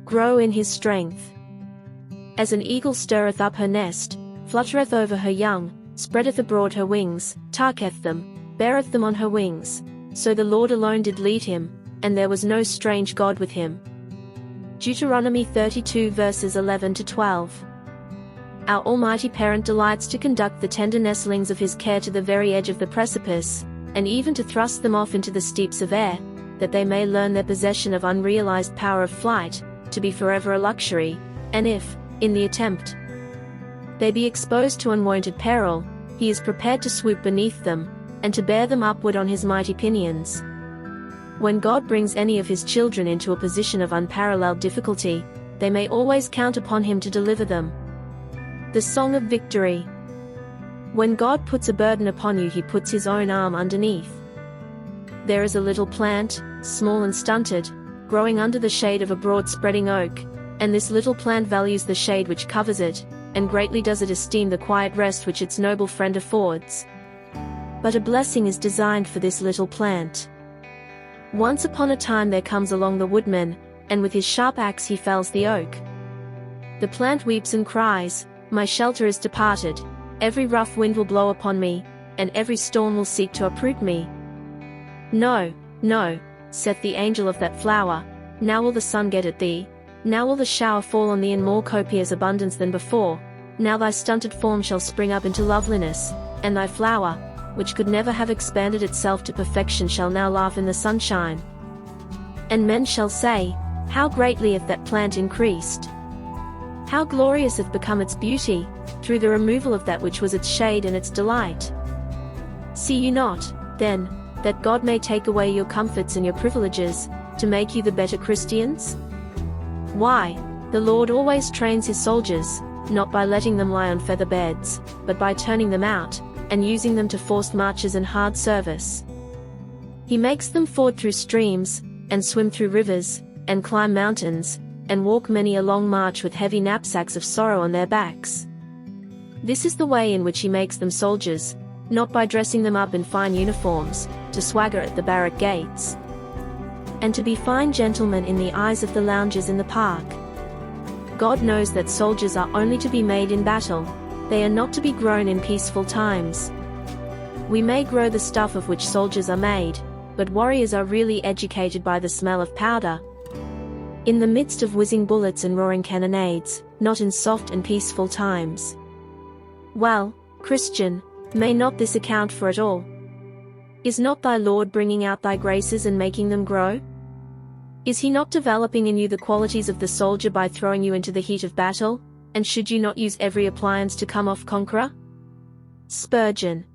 grow in his strength. As an eagle stirreth up her nest, fluttereth over her young, spreadeth abroad her wings, taketh them, beareth them on her wings, so the Lord alone did lead him, and there was no strange God with him. Deuteronomy 32 verses 11 to 12. Our Almighty Parent delights to conduct the tender nestlings of his care to the very edge of the precipice, and even to thrust them off into the steeps of air, that they may learn their possession of unrealized power of flight, to be forever a luxury, and if, in the attempt, they be exposed to unwonted peril, he is prepared to swoop beneath them, and to bear them upward on his mighty pinions. When God brings any of his children into a position of unparalleled difficulty, they may always count upon him to deliver them. The Song of Victory. When God puts a burden upon you, he puts his own arm underneath. There is a little plant, small and stunted, growing under the shade of a broad spreading oak, and this little plant values the shade which covers it, and greatly does it esteem the quiet rest which its noble friend affords. But a blessing is designed for this little plant. Once upon a time there comes along the woodman, and with his sharp axe he fells the oak. The plant weeps and cries, "My shelter is departed, every rough wind will blow upon me, and every storm will seek to uproot me." "No, no," saith the angel of that flower, "now will the sun get at thee, now will the shower fall on thee in more copious abundance than before, now thy stunted form shall spring up into loveliness, and thy flower, which could never have expanded itself to perfection, shall now laugh in the sunshine. And men shall say, How greatly hath that plant increased! How glorious hath become its beauty, through the removal of that which was its shade and its delight! See you not, then, that God may take away your comforts and your privileges, to make you the better Christians? Why, the Lord always trains his soldiers, not by letting them lie on feather beds, but by turning them out, and using them to forced marches and hard service. He makes them ford through streams, and swim through rivers, and climb mountains, and walk many a long march with heavy knapsacks of sorrow on their backs. This is the way in which he makes them soldiers, not by dressing them up in fine uniforms, to swagger at the barrack gates, and to be fine gentlemen in the eyes of the loungers in the park. God knows that soldiers are only to be made in battle, they are not to be grown in peaceful times. We may grow the stuff of which soldiers are made, but warriors are really educated by the smell of powder, in the midst of whizzing bullets and roaring cannonades, not in soft and peaceful times. Well, Christian, may not this account for it all? Is not thy Lord bringing out thy graces and making them grow? Is he not developing in you the qualities of the soldier by throwing you into the heat of battle, and should you not use every appliance to come off conqueror? Spurgeon.